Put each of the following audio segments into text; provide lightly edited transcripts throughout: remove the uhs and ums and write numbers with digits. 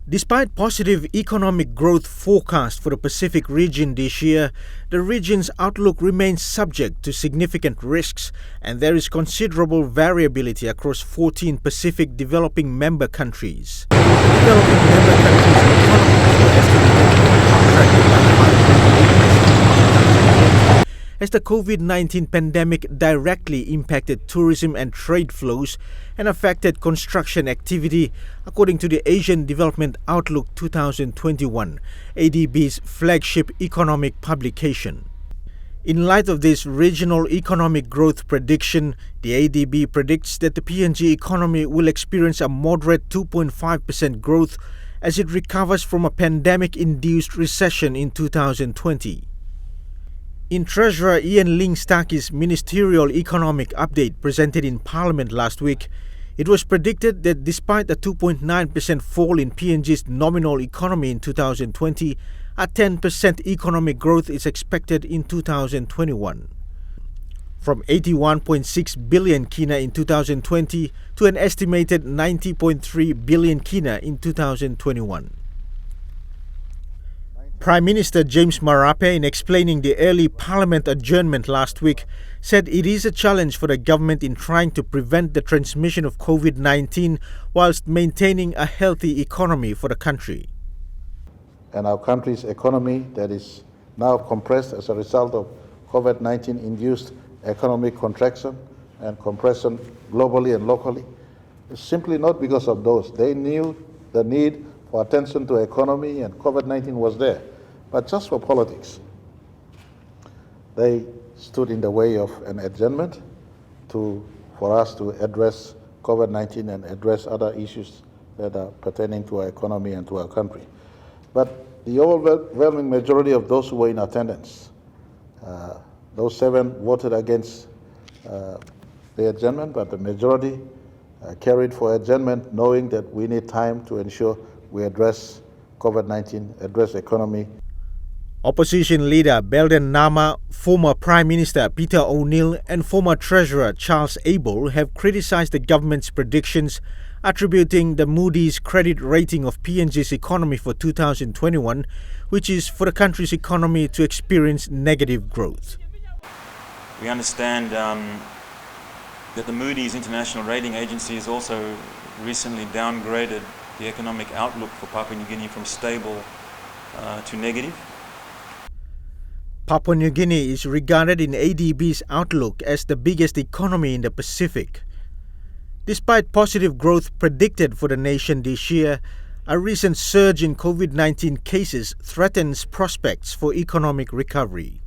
Despite positive economic growth forecast for the Pacific region this year, the region's outlook remains subject to significant risks, and there is considerable variability across 14 Pacific developing member countries. Developing member countries' economies were estimated to be contracted by 5.8% as the COVID-19 pandemic directly impacted tourism and trade flows and affected construction activity, according to the Asian Development Outlook 2021, ADB's flagship economic publication. In light of this regional economic growth prediction, the ADB predicts that the PNG economy will experience a moderate 2.5% growth as it recovers from a pandemic-induced recession in 2020. In Treasurer Ian Ling Starkey's ministerial economic update presented in Parliament last week, it was predicted that despite a 2.9% fall in PNG's nominal economy in 2020, a 10% economic growth is expected in 2021. From 81.6 billion kina in 2020 to an estimated 90.3 billion kina in 2021. Prime Minister James Marape, in explaining the early Parliament adjournment last week, said it is a challenge for the government in trying to prevent the transmission of COVID-19 whilst maintaining a healthy economy for the country. And our country's economy that is now compressed as a result of COVID-19 induced economic contraction and compression globally and locally is simply not because of those. They knew the need for attention to economy and COVID-19 was there. But just for politics, they stood in the way of an adjournment for us to address COVID-19 and address other issues that are pertaining to our economy and to our country. But the overwhelming majority of those who were in attendance, those 7 voted against the adjournment, but the majority carried for adjournment, knowing that we need time to ensure we address COVID-19, address economy. Opposition leader Belden Nama, former Prime Minister Peter O'Neill and former Treasurer Charles Abel have criticized the government's predictions, attributing the Moody's credit rating of PNG's economy for 2021, which is for the country's economy to experience negative growth. We understand that the Moody's International Rating Agency has also recently downgraded the economic outlook for Papua New Guinea from stable to negative. Papua New Guinea is regarded in ADB's outlook as the biggest economy in the Pacific. Despite positive growth predicted for the nation this year, a recent surge in COVID-19 cases threatens prospects for economic recovery.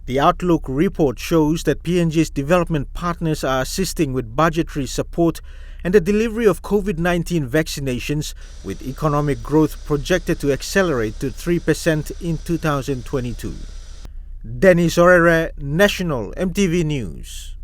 The Outlook report shows that PNG's development partners are assisting with budgetary support and the delivery of COVID-19 vaccinations, with economic growth projected to accelerate to 3% in 2022. Dennis Orere, National EMTV News.